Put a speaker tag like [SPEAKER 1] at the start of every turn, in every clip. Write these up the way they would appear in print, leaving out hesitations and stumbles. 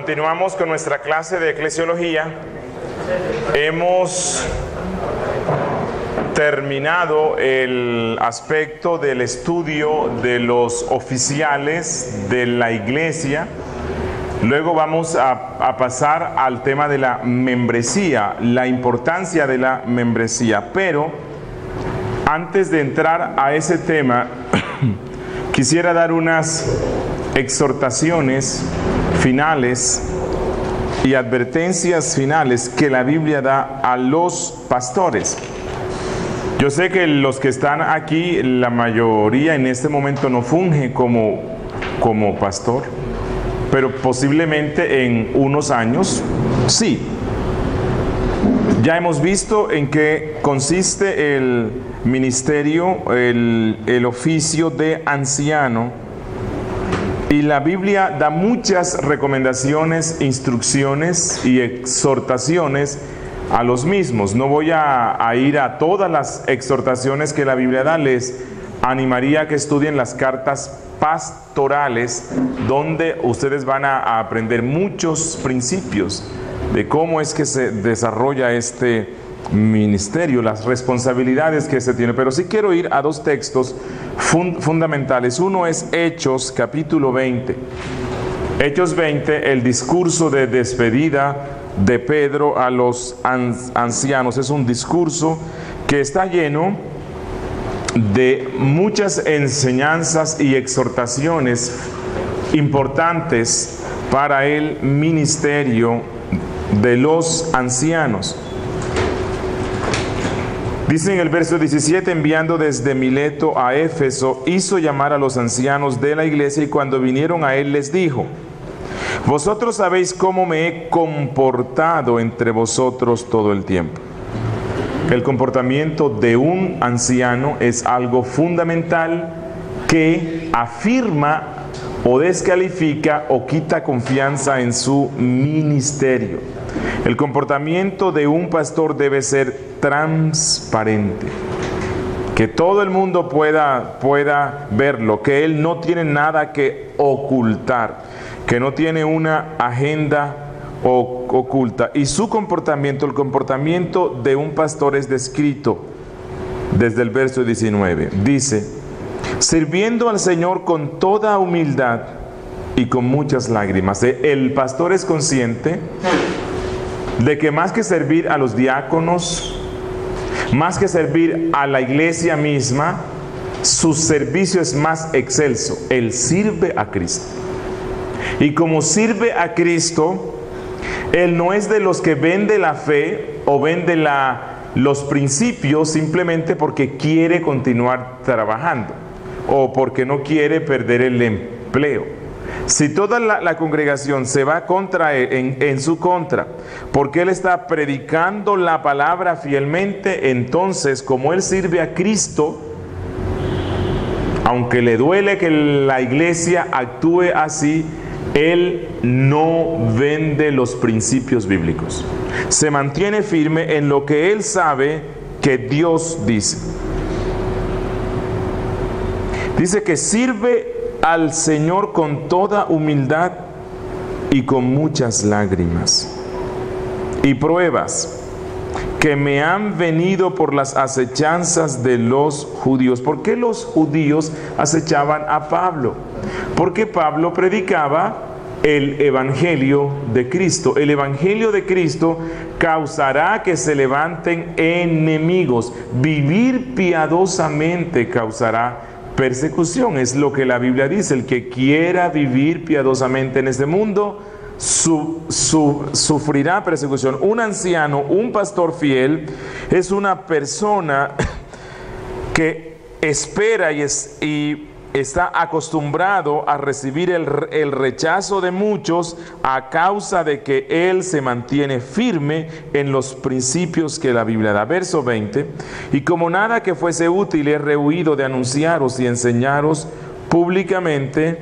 [SPEAKER 1] Continuamos con nuestra clase de eclesiología. Hemos terminado el aspecto del estudio de los oficiales de la iglesia. Luego vamos a pasar al tema de la membresía, la importancia de la membresía. Pero antes de entrar a ese tema, quisiera dar unas exhortaciones finales y advertencias finales que la Biblia da a los pastores. Yo sé que los que están aquí, la mayoría en este momento no funge como pastor, pero posiblemente en unos años sí. Ya hemos visto en qué consiste el ministerio, el oficio de anciano. Y la Biblia da muchas recomendaciones, instrucciones y exhortaciones a los mismos. No voy a ir a todas las exhortaciones que la Biblia da. Les animaría a que estudien las cartas pastorales, donde ustedes van a aprender muchos principios de cómo es que se desarrolla este ministerio, las responsabilidades que se tiene. Pero sí quiero ir a dos textos fundamentales. Uno es Hechos capítulo 20. Hechos 20, el discurso de despedida de Pedro a los ancianos. Es un discurso que está lleno de muchas enseñanzas y exhortaciones importantes para el ministerio de los ancianos. Dice en el verso 17, enviando desde Mileto a Éfeso, hizo llamar a los ancianos de la iglesia y cuando vinieron a él les dijo: vosotros sabéis cómo me he comportado entre vosotros todo el tiempo. El comportamiento de un anciano es algo fundamental que afirma o descalifica o quita confianza en su ministerio. El comportamiento de un pastor debe ser transparente, que todo el mundo pueda verlo, que él no tiene nada que ocultar, que no tiene una agenda oculta. Y su comportamiento, el comportamiento de un pastor es descrito desde el verso 19. Dice: sirviendo al Señor con toda humildad y con muchas lágrimas. El pastor es consciente de que más que servir a los diáconos, más que servir a la iglesia misma, su servicio es más excelso. Él sirve a Cristo. Y como sirve a Cristo, él no es de los que vende la fe o vende los principios simplemente porque quiere continuar trabajando o porque no quiere perder el empleo. Si toda la congregación se va contra él, en su contra, porque él está predicando la palabra fielmente, entonces como él sirve a Cristo, aunque le duele que la iglesia actúe así, él no vende los principios bíblicos. Se mantiene firme en lo que él sabe que Dios dice. Dice que sirve al Señor con toda humildad y con muchas lágrimas y pruebas que me han venido por las acechanzas de los judíos. ¿Por qué los judíos acechaban a Pablo? Porque Pablo predicaba el evangelio de Cristo. El evangelio de Cristo causará que se levanten enemigos. Vivir piadosamente causará persecución, es lo que la Biblia dice. El que quiera vivir piadosamente en este mundo sufrirá persecución. Un anciano, un pastor fiel, es una persona que espera y está acostumbrado a recibir el rechazo de muchos a causa de que él se mantiene firme en los principios que la Biblia da. Verso 20, y como nada que fuese útil he rehuido de anunciaros y enseñaros públicamente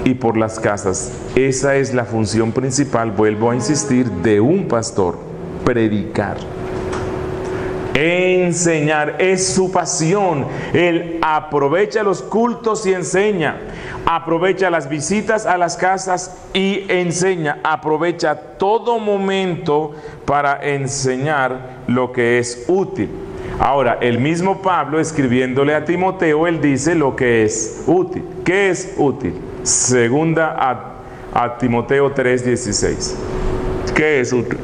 [SPEAKER 1] y por las casas. Esa es la función principal, vuelvo a insistir, de un pastor: predicar. Enseñar es su pasión. Él aprovecha los cultos y enseña. Aprovecha las visitas a las casas y enseña. Aprovecha todo momento para enseñar lo que es útil. Ahora, el mismo Pablo, escribiéndole a Timoteo, él dice lo que es útil. ¿Qué es útil? Segunda a Timoteo 3:16. ¿Qué es útil?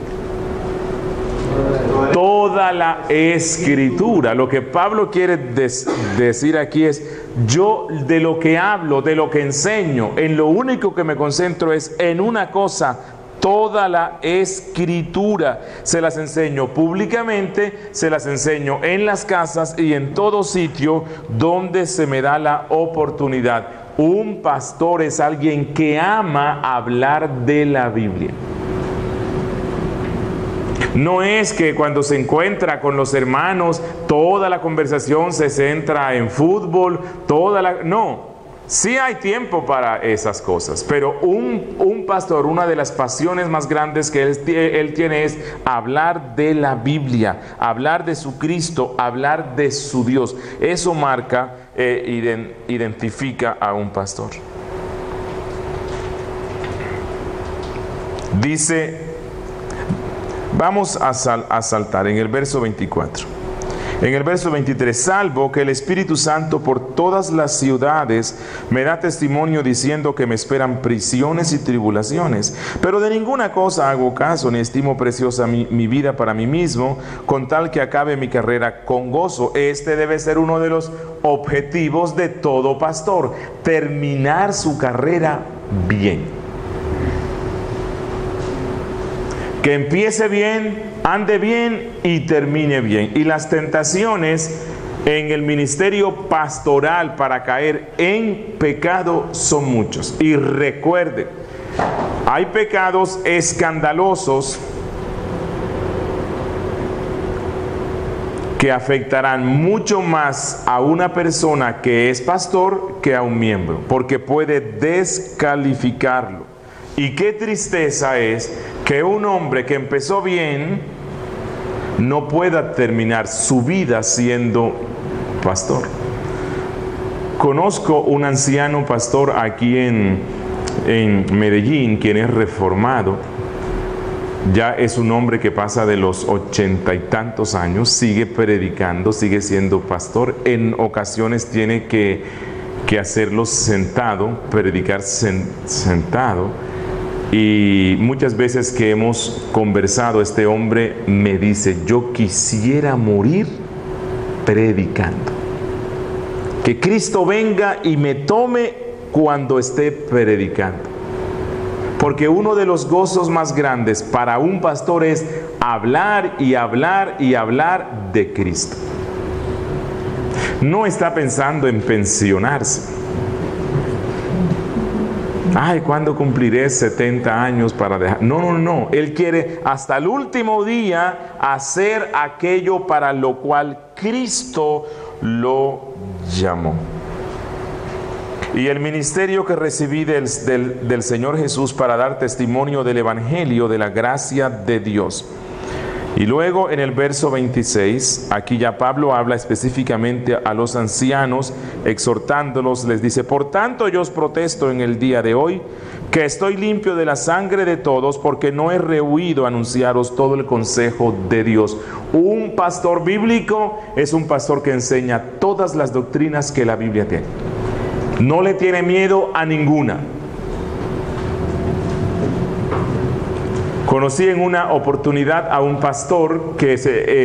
[SPEAKER 1] Toda la escritura. Lo que Pablo quiere decir aquí es: yo de lo que hablo, de lo que enseño, en lo único que me concentro es en una cosa. Toda la escritura se las enseño públicamente, se las enseño en las casas y en todo sitio donde se me da la oportunidad. Un pastor es alguien que ama hablar de la Biblia. No es que cuando se encuentra con los hermanos toda la conversación se centra en fútbol, no. Sí hay tiempo para esas cosas, pero un pastor, una de las pasiones más grandes que él tiene es hablar de la Biblia, hablar de su Cristo, hablar de su Dios. Eso marca, identifica a un pastor. Dice, vamos a saltar en el verso 24. En el verso 23, salvo que el Espíritu Santo por todas las ciudades me da testimonio diciendo que me esperan prisiones y tribulaciones, pero de ninguna cosa hago caso, ni estimo preciosa mi vida para mí mismo, con tal que acabe mi carrera con gozo. Este debe ser uno de los objetivos de todo pastor, terminar su carrera bien. Que empiece bien, ande bien y termine bien. Y las tentaciones en el ministerio pastoral para caer en pecado son muchos. Y recuerde, hay pecados escandalosos que afectarán mucho más a una persona que es pastor que a un miembro, porque puede descalificarlo. Y qué tristeza es que un hombre que empezó bien no pueda terminar su vida siendo pastor. Conozco un anciano pastor aquí en Medellín, quien es reformado. Ya es un hombre que pasa de los 80 y tantos años, sigue predicando, sigue siendo pastor. En ocasiones tiene que hacerlo sentado, predicar sentado. Y muchas veces que hemos conversado, este hombre me dice: yo quisiera morir predicando. Que Cristo venga y me tome cuando esté predicando. Porque uno de los gozos más grandes para un pastor es hablar y hablar y hablar de Cristo. No está pensando en pensionarse. Ay, ¿cuándo cumpliré 70 años para dejar? No. Él quiere hasta el último día hacer aquello para lo cual Cristo lo llamó. Y el ministerio que recibí del Señor Jesús para dar testimonio del Evangelio, de la gracia de Dios. Y luego en el verso 26, aquí ya Pablo habla específicamente a los ancianos, exhortándolos, les dice: por tanto yo os protesto en el día de hoy, que estoy limpio de la sangre de todos, porque no he rehuido anunciaros todo el consejo de Dios. Un pastor bíblico es un pastor que enseña todas las doctrinas que la Biblia tiene. No le tiene miedo a ninguna. Conocí en una oportunidad a un pastor que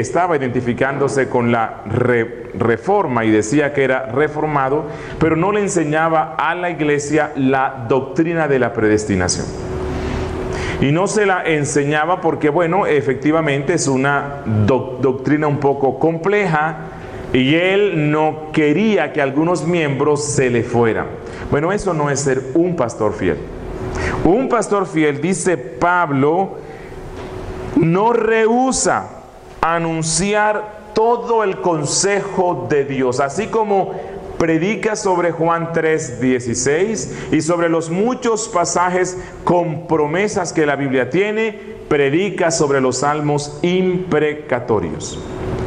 [SPEAKER 1] estaba identificándose con la reforma y decía que era reformado, pero no le enseñaba a la iglesia la doctrina de la predestinación. Y no se la enseñaba porque, bueno, efectivamente es una doctrina un poco compleja y él no quería que algunos miembros se le fueran. Bueno, eso no es ser un pastor fiel. Un pastor fiel, dice Pablo, no rehúsa anunciar todo el consejo de Dios, así como predica sobre Juan 3:16 y sobre los muchos pasajes con promesas que la Biblia tiene, predica sobre los salmos imprecatorios.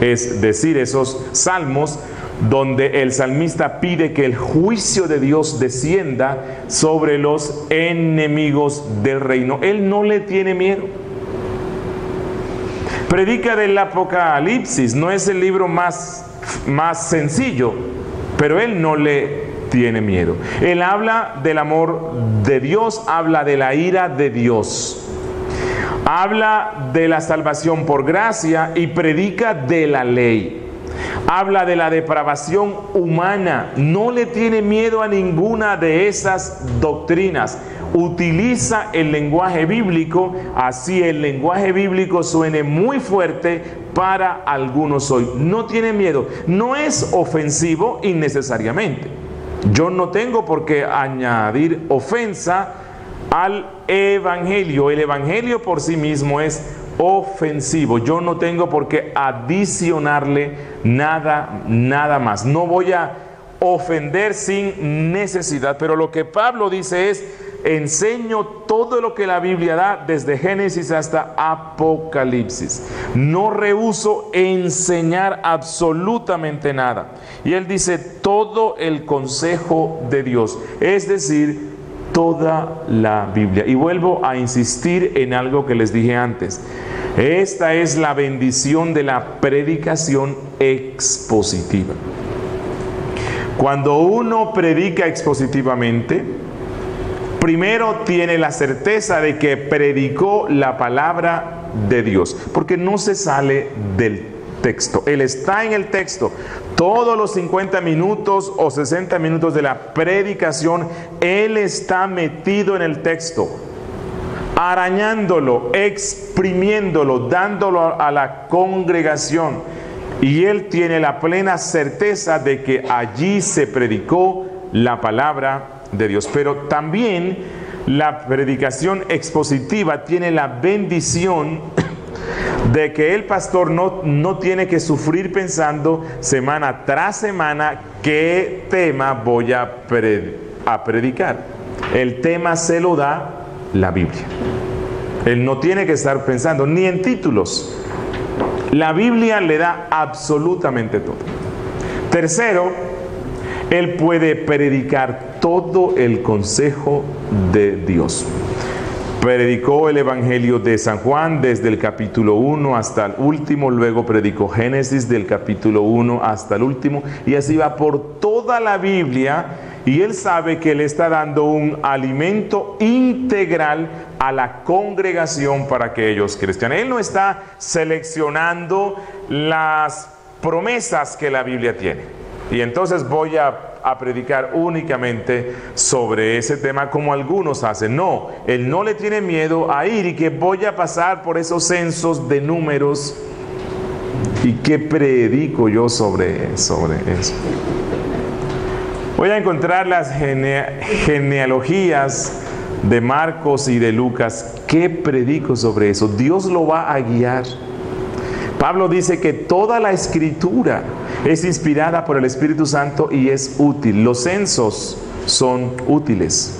[SPEAKER 1] Es decir, esos salmos donde el salmista pide que el juicio de Dios descienda sobre los enemigos del reino. Él no le tiene miedo. Predica del Apocalipsis, no es el libro más sencillo, pero él no le tiene miedo. Él habla del amor de Dios, habla de la ira de Dios, habla de la salvación por gracia y predica de la ley. Habla de la depravación humana, no le tiene miedo a ninguna de esas doctrinas. Utiliza el lenguaje bíblico, así el lenguaje bíblico suene muy fuerte para algunos hoy. No tiene miedo, no es ofensivo innecesariamente. Yo no tengo por qué añadir ofensa al evangelio. El evangelio por sí mismo es ofensivo. Yo no tengo por qué adicionarle nada más. No voy a ofender sin necesidad, pero lo que Pablo dice es: enseño todo lo que la Biblia da desde Génesis hasta Apocalipsis. No rehúso enseñar absolutamente nada. Y él dice todo el consejo de Dios, es decir, toda la Biblia. Y vuelvo a insistir en algo que les dije antes. Esta es la bendición de la predicación expositiva. Cuando uno predica expositivamente, primero tiene la certeza de que predicó la palabra de Dios, porque no se sale del texto. Él está en el texto. Todos los 50 minutos o 60 minutos de la predicación, él está metido en el texto, arañándolo, exprimiéndolo, dándolo a la congregación. Y él tiene la plena certeza de que allí se predicó la palabra de Dios. Pero también la predicación expositiva tiene la bendición de que el pastor no tiene que sufrir pensando semana tras semana qué tema voy a predicar. El tema se lo da la Biblia. Él no tiene que estar pensando ni en títulos. La Biblia le da absolutamente todo. Tercero, él puede predicar todo el consejo de Dios. Predicó el Evangelio de San Juan desde el capítulo 1 hasta el último, luego predicó Génesis del capítulo 1 hasta el último, y así va por toda la Biblia, y él sabe que le está dando un alimento integral a la congregación para que ellos crezcan. Él no está seleccionando las promesas que la Biblia tiene. Y entonces voy a predicar únicamente sobre ese tema como algunos hacen. No, él no le tiene miedo a ir y que voy a pasar por esos censos de números. ¿Y qué predico yo sobre eso? Voy a encontrar las genealogías de Marcos y de Lucas. ¿Qué predico sobre eso? Dios lo va a guiar. Pablo dice que toda la escritura es inspirada por el Espíritu Santo y es útil. Los censos son útiles.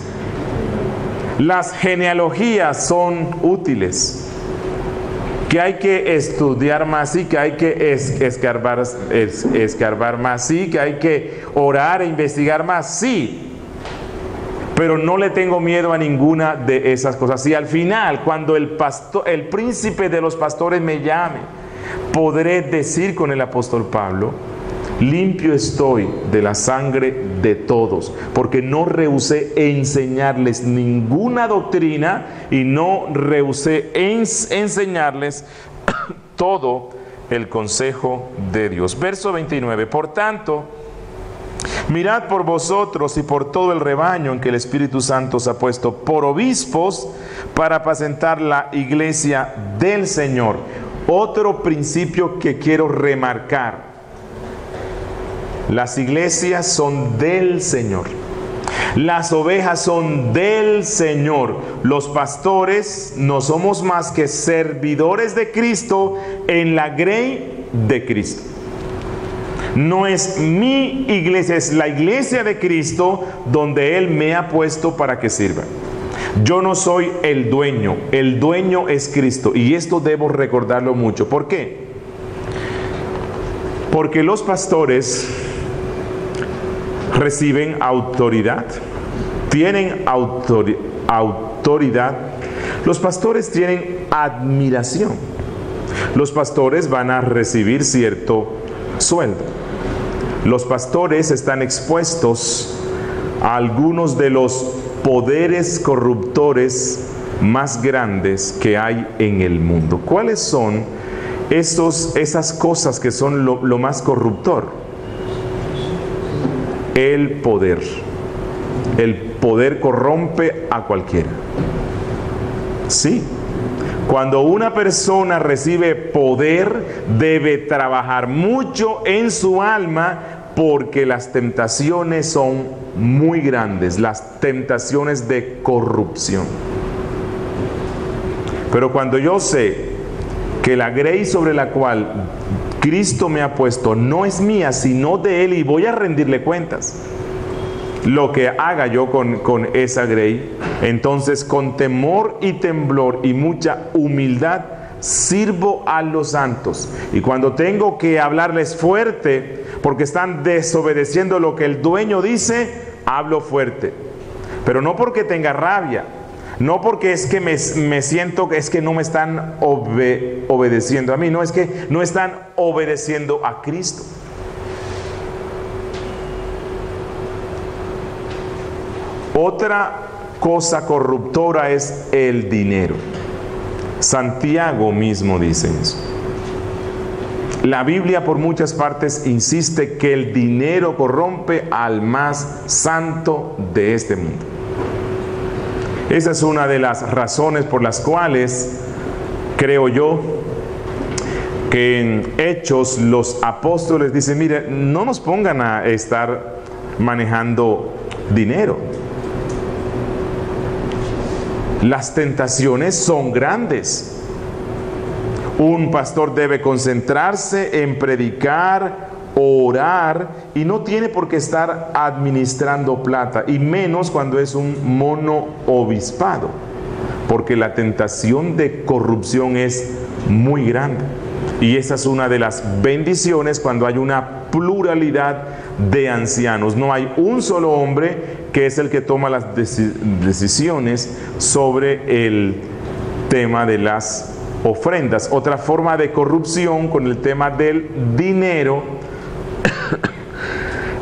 [SPEAKER 1] Las genealogías son útiles. Que hay que estudiar más, sí, que hay que escarbar más, sí, que hay que orar e investigar más, sí. Pero no le tengo miedo a ninguna de esas cosas. Y al final, cuando el príncipe de los pastores me llame, podré decir con el apóstol Pablo: limpio estoy de la sangre de todos, porque no rehusé enseñarles ninguna doctrina y no rehusé enseñarles todo el consejo de Dios. Verso 29. Por tanto, mirad por vosotros y por todo el rebaño en que el Espíritu Santo os ha puesto por obispos para apacentar la iglesia del Señor. Otro principio que quiero remarcar: las iglesias son del Señor. Las ovejas son del Señor. Los pastores no somos más que servidores de Cristo en la grey de Cristo. No es mi iglesia, es la iglesia de Cristo donde Él me ha puesto para que sirva. Yo no soy el dueño es Cristo, y esto debo recordarlo mucho. ¿Por qué? Porque los pastores reciben autoridad, tienen autoridad. Los pastores tienen admiración. Los pastores van a recibir cierto sueldo. Los pastores están expuestos a algunos de los poderes corruptores más grandes que hay en el mundo. ¿Cuáles son esas cosas que son lo más corruptor? El poder. El poder corrompe a cualquiera. Sí. Cuando una persona recibe poder, debe trabajar mucho en su alma, porque las tentaciones son muy grandes, las tentaciones de corrupción. Pero cuando yo sé que la grey sobre la cual Cristo me ha puesto no es mía, sino de Él, y voy a rendirle cuentas lo que haga yo con esa grey, entonces con temor y temblor y mucha humildad sirvo a los santos. Y cuando tengo que hablarles fuerte porque están desobedeciendo lo que el dueño dice, hablo fuerte, pero no porque tenga rabia, no porque es que me siento que es que no me están obedeciendo a mí, no, es que no están obedeciendo a Cristo. Otra cosa corruptora es el dinero. Santiago mismo dice eso. La Biblia por muchas partes insiste que el dinero corrompe al más santo de este mundo. Esa es una de las razones por las cuales creo yo que en Hechos los apóstoles dicen: mire, no nos pongan a estar manejando dinero. Las tentaciones son grandes. Un pastor debe concentrarse en predicar, orar, y no tiene por qué estar administrando plata, y menos cuando es un monoobispado, porque la tentación de corrupción es muy grande. Y esa es una de las bendiciones cuando hay una pluralidad de ancianos. No hay un solo hombre que es el que toma las decisiones sobre el tema de las ofrendas. Otra forma de corrupción con el tema del dinero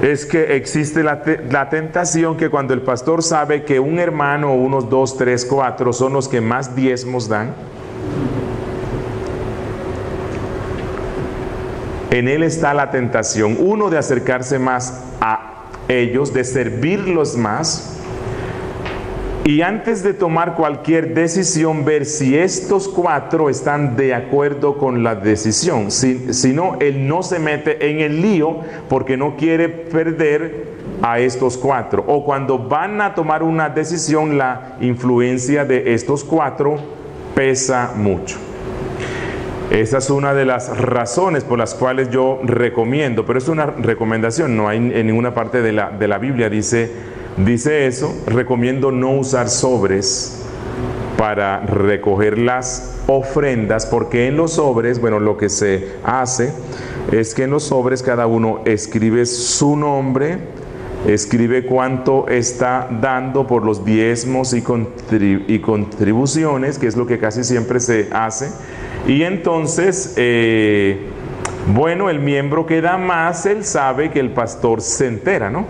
[SPEAKER 1] es que existe la tentación que cuando el pastor sabe que un hermano, unos 2, 3, 4 son los que más diezmos dan, en él está la tentación, uno, de acercarse más a ellos, de servirlos más, y antes de tomar cualquier decisión, ver si estos 4 están de acuerdo con la decisión. Si no, él no se mete en el lío porque no quiere perder a estos 4. O cuando van a tomar una decisión, la influencia de estos 4 pesa mucho. Esa es una de las razones por las cuales yo recomiendo, pero es una recomendación, no hay en ninguna parte de la Biblia dice eso. Recomiendo no usar sobres para recoger las ofrendas, porque en los sobres, bueno, lo que se hace es que en los sobres cada uno escribe su nombre, escribe cuánto está dando por los diezmos y contribuciones, que es lo que casi siempre se hace. Y entonces, bueno, el miembro que da más, él sabe que el pastor se entera, ¿no?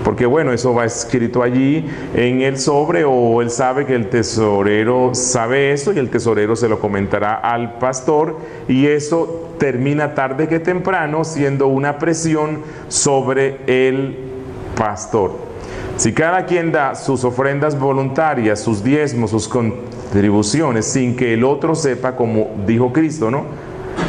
[SPEAKER 1] Porque bueno, eso va escrito allí en el sobre, o él sabe que el tesorero sabe eso y el tesorero se lo comentará al pastor, y eso termina tarde que temprano siendo una presión sobre el pastor. Si cada quien da sus ofrendas voluntarias, sus diezmos, sus contribuciones, sin que el otro sepa, como dijo Cristo, ¿no?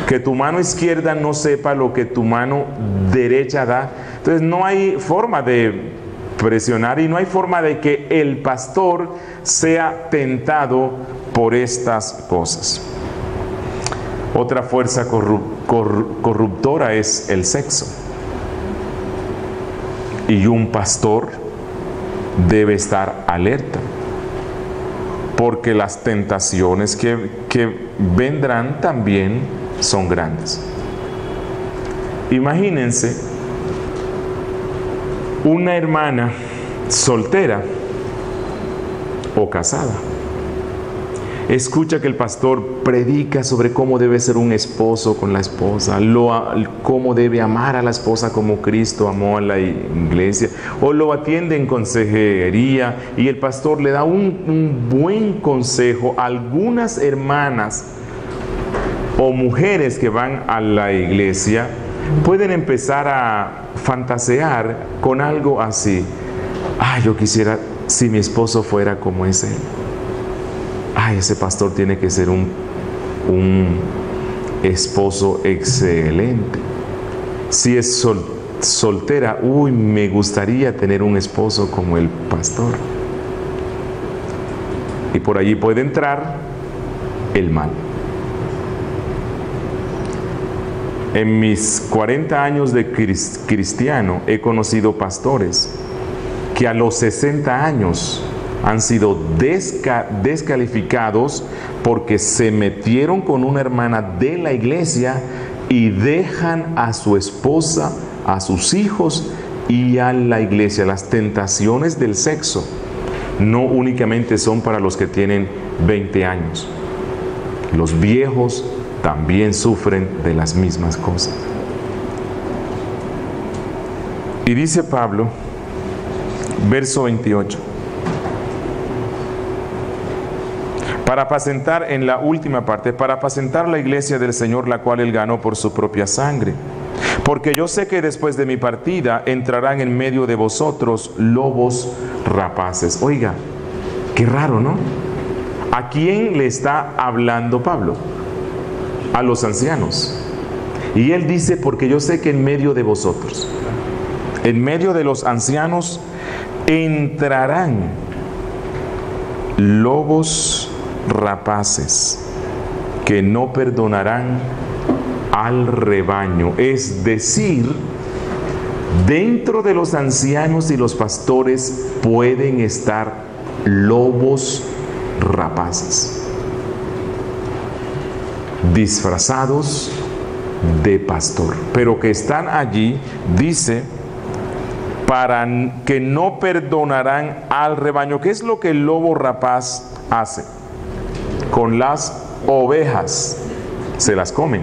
[SPEAKER 1] Que tu mano izquierda no sepa lo que tu mano derecha da. Entonces no hay forma de presionar y no hay forma de que el pastor sea tentado por estas cosas. Otra fuerza corruptora es el sexo. Y un pastor debe estar alerta, porque las tentaciones que vendrán también son grandes. Imagínense una hermana soltera o casada escucha que el pastor predica sobre cómo debe ser un esposo con la esposa, cómo debe amar a la esposa como Cristo amó a la iglesia, o lo atiende en consejería y el pastor le da un buen consejo a algunas hermanas o mujeres que van a la iglesia, pueden empezar a fantasear con algo así. Yo quisiera si mi esposo fuera como es él. Ese pastor tiene que ser un esposo excelente. Si es soltera, me gustaría tener un esposo como el pastor. Y por allí puede entrar el mal. En mis 40 años de cristiano he conocido pastores que a los 60 años han sido descalificados porque se metieron con una hermana de la iglesia y dejan a su esposa, a sus hijos y a la iglesia. Las tentaciones del sexo no únicamente son para los que tienen 20 años. Los viejos también sufren de las mismas cosas. Y dice Pablo, verso 28, para apacentar, en la última parte, para apacentar la iglesia del Señor, la cual Él ganó por su propia sangre. Porque yo sé que después de mi partida entrarán en medio de vosotros lobos rapaces. Oiga, qué raro, ¿no? ¿A quién le está hablando Pablo? A los ancianos. Y él dice, porque yo sé que en medio de vosotros, en medio de los ancianos, entrarán lobos rapaces que no perdonarán al rebaño. Es decir, dentro de los ancianos y los pastores pueden estar lobos rapaces, disfrazados de pastor, pero que están allí, dice, para que no perdonarán al rebaño. ¿Qué es lo que el lobo rapaz hace? Con las ovejas se las comen.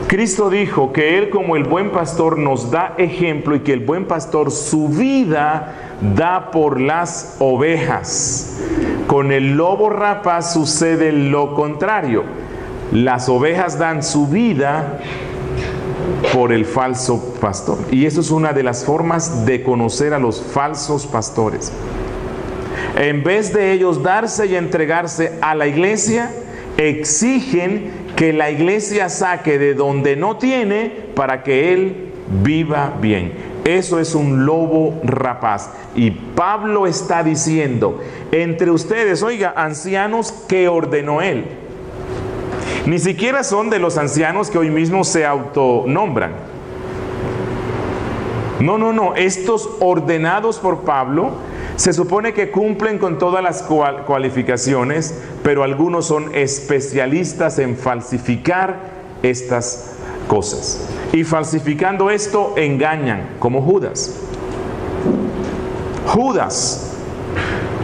[SPEAKER 1] Cristo dijo que Él, como el buen pastor, nos da ejemplo y que el buen pastor su vida da por las ovejas. Con el lobo rapaz sucede lo contrario. Las ovejas dan su vida por el falso pastor. Y eso es una de las formas de conocer a los falsos pastores. En vez de ellos darse y entregarse a la iglesia, exigen que la iglesia saque de donde no tiene para que él viva bien. Eso es un lobo rapaz. Y Pablo está diciendo, entre ustedes, oiga, ancianos que ordenó él. Ni siquiera son de los ancianos que hoy mismo se autonombran. No. Estos ordenados por Pablo se supone que cumplen con todas las cualificaciones, pero algunos son especialistas en falsificar estas cosas. Y falsificando esto engañan, como Judas. Judas,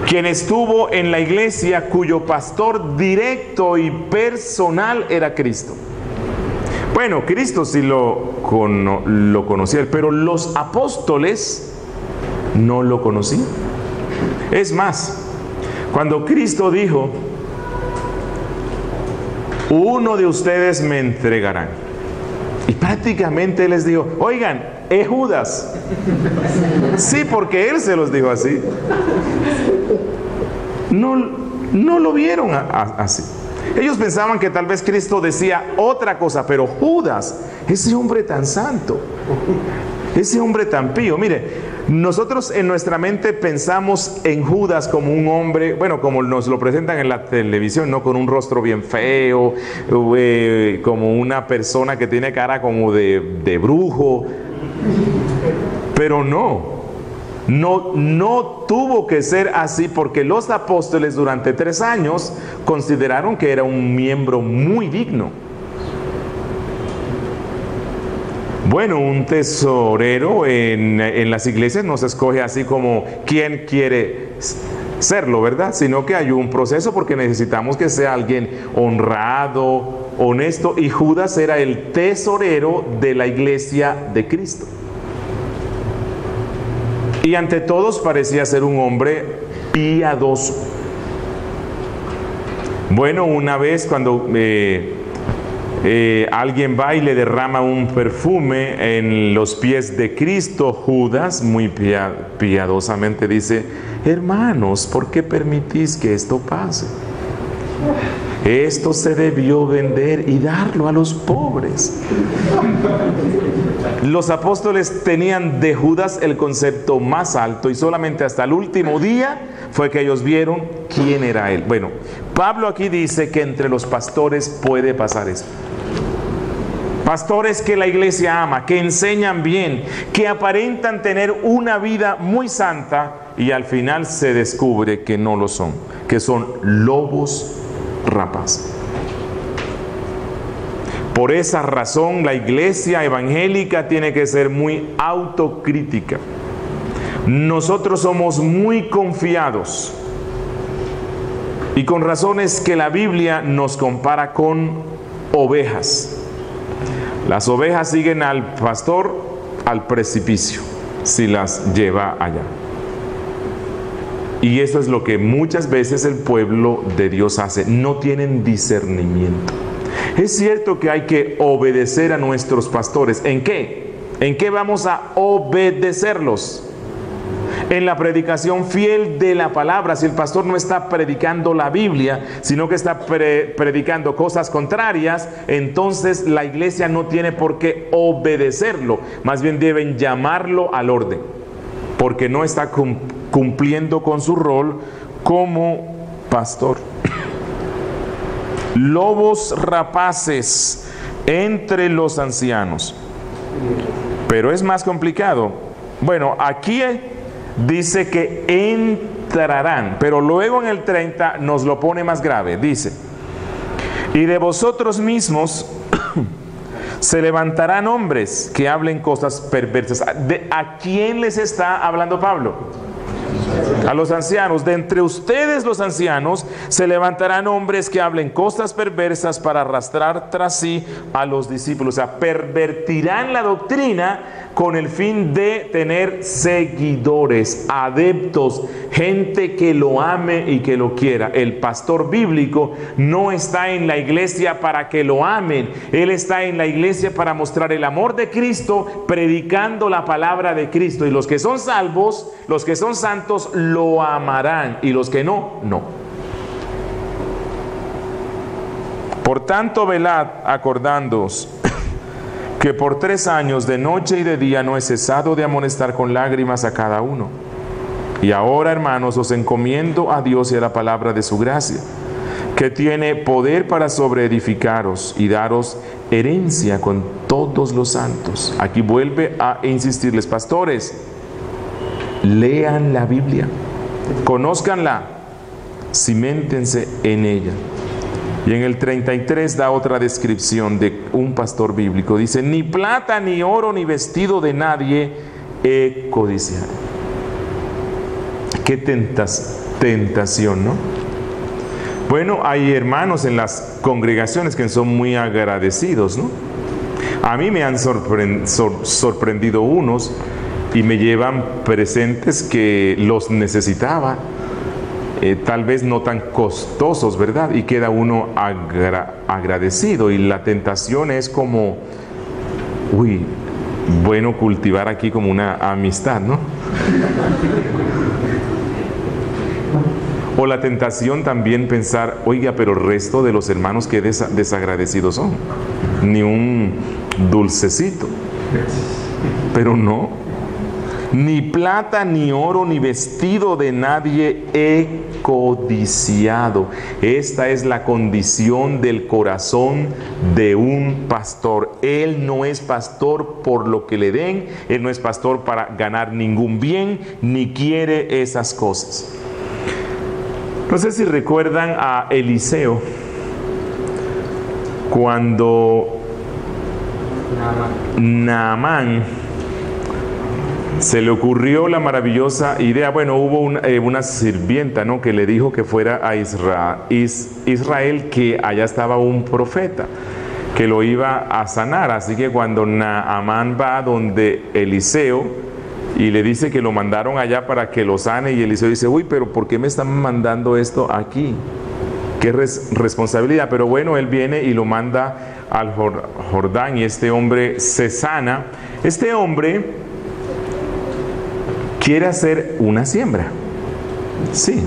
[SPEAKER 1] quien estuvo en la iglesia cuyo pastor directo y personal era Cristo. Bueno, Cristo sí lo conocía, pero los apóstoles no lo conocían. Es más, cuando Cristo dijo, uno de ustedes me entregarán, y prácticamente les dijo, oigan, es Judas. Sí, porque él se los dijo así. No lo vieron así. Ellos pensaban que tal vez Cristo decía otra cosa, pero Judas, ese hombre tan santo, ese hombre tan pío, mire, nosotros en nuestra mente pensamos en Judas como un hombre, bueno, como nos lo presentan en la televisión, ¿no? Con un rostro bien feo, como una persona que tiene cara como de brujo, pero no tuvo que ser así, porque los apóstoles durante 3 años consideraron que era un miembro muy digno. Bueno, un tesorero en las iglesias no se escoge así como quién quiere serlo, ¿verdad? Sino que hay un proceso porque necesitamos que sea alguien honrado, honesto, y Judas era el tesorero de la iglesia de Cristo. Y ante todos parecía ser un hombre piadoso. Bueno, una vez cuando alguien va y le derrama un perfume en los pies de Cristo, Judas muy piadosamente dice: hermanos, ¿por qué permitís que esto pase? Esto se debió vender y darlo a los pobres. Los apóstoles tenían de Judas el concepto más alto y solamente hasta el último día fue que ellos vieron quién era él. Bueno, Pablo aquí dice que entre los pastores puede pasar eso. Pastores que la iglesia ama, que enseñan bien, que aparentan tener una vida muy santa y al final se descubre que no lo son, que son lobos rapaces. Por esa razón la iglesia evangélica tiene que ser muy autocrítica. Nosotros somos muy confiados y con razones que la Biblia nos compara con ovejas. Las ovejas siguen al pastor al precipicio si las lleva allá. Y eso es lo que muchas veces el pueblo de Dios hace. No tienen discernimiento. Es cierto que hay que obedecer a nuestros pastores. ¿En qué? ¿En qué vamos a obedecerlos? En la predicación fiel de la palabra. Si el pastor no está predicando la Biblia, sino que está predicando cosas contrarias, entonces la iglesia no tiene por qué obedecerlo. Más bien deben llamarlo al orden, porque no está cumpliendo con su rol como pastor. Lobos rapaces entre los ancianos. Pero es más complicado. Bueno, aquí dice que entrarán, pero luego en el 30 nos lo pone más grave. Dice: y de vosotros mismos se levantarán hombres que hablen cosas perversas. ¿A quién les está hablando Pablo? A los ancianos. De entre ustedes los ancianos se levantarán hombres que hablen cosas perversas para arrastrar tras sí a los discípulos. O sea, pervertirán la doctrina con el fin de tener seguidores, adeptos, gente que lo ame y que lo quiera. El pastor bíblico no está en la iglesia para que lo amen. Él está en la iglesia para mostrar el amor de Cristo, predicando la palabra de Cristo. Y los que son salvos, los que son santos, lo amarán. Y los que no, no. Por tanto, velad, acordándoos que por 3 años de noche y de día no he cesado de amonestar con lágrimas a cada uno. Y ahora, hermanos, os encomiendo a Dios y a la palabra de su gracia, que tiene poder para sobreedificaros y daros herencia con todos los santos. Aquí vuelve a insistirles: pastores, lean la Biblia, conózcanla, ciméntense en ella. Y en el 33 da otra descripción de un pastor bíblico. Dice: ni plata, ni oro, ni vestido de nadie he codiciado. Qué tentación, ¿no? Bueno, hay hermanos en las congregaciones que son muy agradecidos, ¿no? A mí me han sorprendido unos y me llevan presentes que los necesitaba. Tal vez no tan costosos, ¿verdad? Y queda uno agradecido. Y la tentación es como, bueno, cultivar aquí como una amistad, ¿no? O la tentación también pensar: oiga, pero el resto de los hermanos que desagradecidos son. Ni un dulcecito. Pero no. Ni plata, ni oro, ni vestido de nadie he codiciado. Esta es la condición del corazón de un pastor. Él no es pastor por lo que le den. Él no es pastor para ganar ningún bien, ni quiere esas cosas. No sé si recuerdan a Eliseo, cuando Naamán se le ocurrió la maravillosa idea. Bueno, hubo una sirvienta, ¿no?, que le dijo que fuera a Israel, que allá estaba un profeta que lo iba a sanar. Así que cuando Naamán va donde Eliseo y le dice que lo mandaron allá para que lo sane, y Eliseo dice: uy, pero ¿por qué me están mandando esto aquí? Qué responsabilidad. Pero bueno, él viene y lo manda al Jordán, y este hombre se sana. Este hombre quiere hacer una siembra. Sí.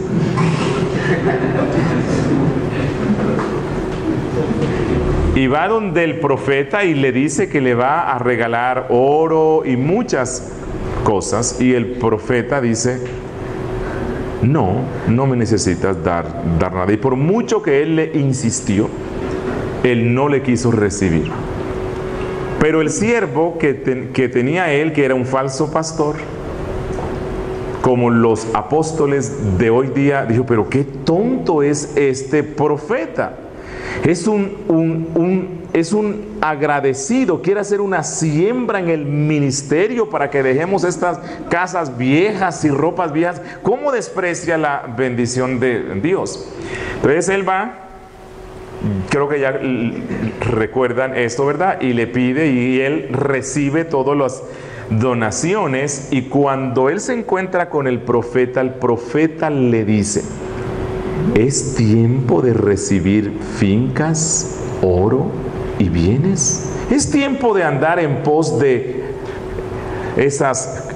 [SPEAKER 1] Y va donde el profeta y le dice que le va a regalar oro y muchas cosas. Y el profeta dice: no me necesitas dar nada. Y por mucho que él le insistió, él no le quiso recibir. Pero el siervo que tenía él, que era un falso pastor, como los apóstoles de hoy día, dijo: pero qué tonto es este profeta. Es un agradecido, quiere hacer una siembra en el ministerio para que dejemos estas casas viejas y ropas viejas. ¿Cómo desprecia la bendición de Dios? Entonces él va, creo que ya recuerdan esto, ¿verdad? Y le pide, y él recibe todas las donaciones. Y cuando él se encuentra con el profeta le dice: ¿es tiempo de recibir fincas, oro y bienes? ¿Es tiempo de andar en pos de esas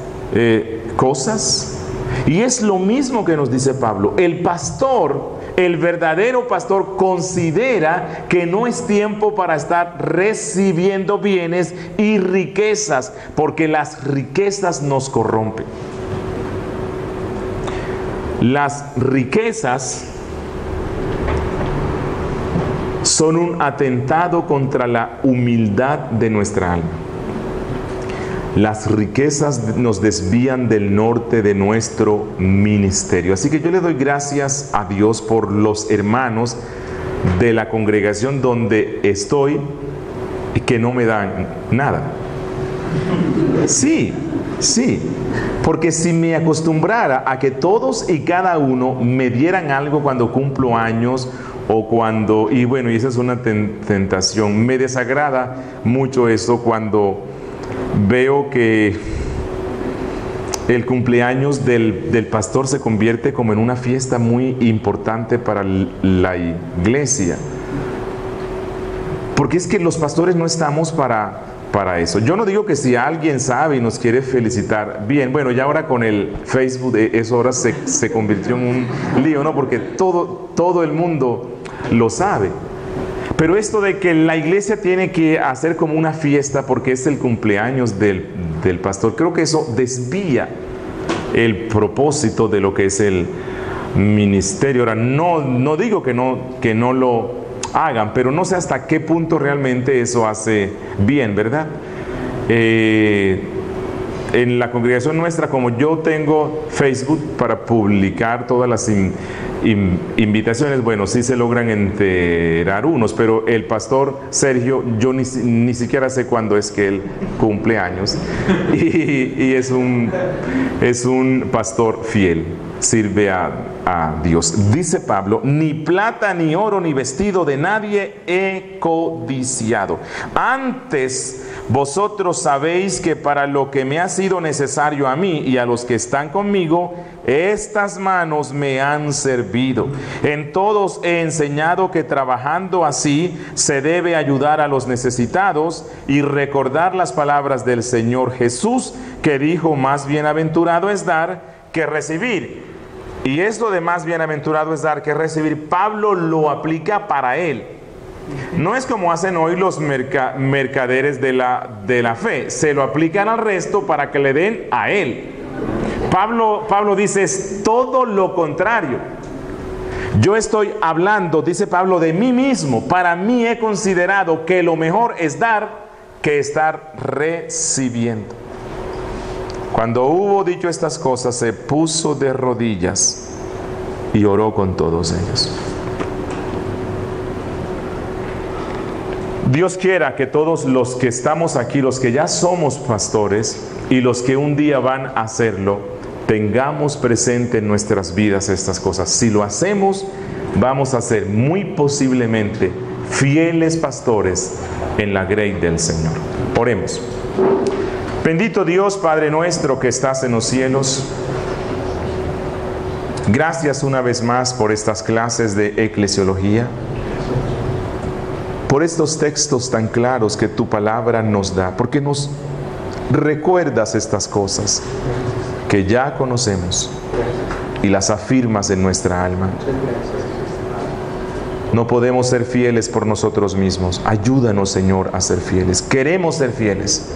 [SPEAKER 1] cosas? Y es lo mismo que nos dice Pablo. El pastor, el verdadero pastor, considera que no es tiempo para estar recibiendo bienes y riquezas, porque las riquezas nos corrompen. Las riquezas son un atentado contra la humildad de nuestra alma. Las riquezas nos desvían del norte de nuestro ministerio. Así que yo le doy gracias a Dios por los hermanos de la congregación donde estoy que no me dan nada. Sí, porque si me acostumbrara a que todos y cada uno me dieran algo cuando cumplo años, o cuando, y bueno, y esa es una tentación, me desagrada mucho eso cuando veo que el cumpleaños del pastor se convierte como en una fiesta muy importante para la iglesia, porque es que los pastores no estamos para eso. Yo no digo que si alguien sabe y nos quiere felicitar, bien, bueno, ya ahora con el Facebook eso ahora se convirtió en un lío, ¿no? Porque todo el mundo lo sabe. Pero esto de que la iglesia tiene que hacer como una fiesta porque es el cumpleaños del pastor, creo que eso desvía el propósito de lo que es el ministerio. Ahora, no digo que no lo hagan, pero no sé hasta qué punto realmente eso hace bien, ¿verdad? En la congregación nuestra, como yo tengo Facebook para publicar todas las invitaciones, bueno, sí se logran enterar unos, pero el pastor Sergio, yo ni siquiera sé cuándo es que él cumple años, y es un pastor fiel, sirve a Dios. Dice Pablo: ni plata, ni oro, ni vestido de nadie he codiciado. Antes vosotros sabéis que para lo que me ha sido necesario a mí y a los que están conmigo, estas manos me han servido. En todos he enseñado que trabajando así se debe ayudar a los necesitados y recordar las palabras del Señor Jesús, que dijo: más bienaventurado es dar que recibir. Y esto de más bienaventurado es dar que recibir, Pablo lo aplica para él. No es como hacen hoy los mercaderes de la fe, se lo aplican al resto para que le den a él. Pablo dice: es todo lo contrario. Yo estoy hablando, dice Pablo, de mí mismo. Para mí he considerado que lo mejor es dar que estar recibiendo. Cuando hubo dicho estas cosas, se puso de rodillas y oró con todos ellos. Dios quiera que todos los que estamos aquí, los que ya somos pastores y los que un día van a hacerlo, tengamos presente en nuestras vidas estas cosas. Si lo hacemos, vamos a ser muy posiblemente fieles pastores en la grey del Señor. Oremos. Bendito Dios, Padre nuestro que estás en los cielos, gracias una vez más por estas clases de eclesiología, por estos textos tan claros que tu palabra nos da, porque nos recuerdas estas cosas que ya conocemos y las afirmas en nuestra alma. No podemos ser fieles por nosotros mismos. Ayúdanos, Señor, a ser fieles. Queremos ser fieles.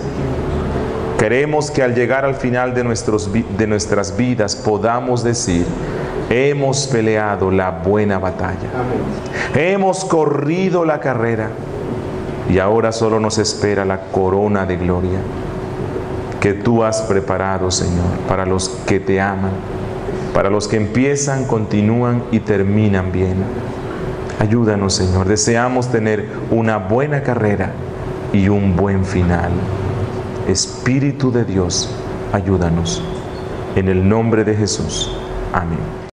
[SPEAKER 1] Queremos que al llegar al final de nuestras vidas podamos decir: hemos peleado la buena batalla. Hemos corrido la carrera y ahora solo nos espera la corona de gloria que tú has preparado, Señor, para los que te aman, para los que empiezan, continúan y terminan bien. Ayúdanos, Señor. Deseamos tener una buena carrera y un buen final. Espíritu de Dios, ayúdanos. En el nombre de Jesús. Amén.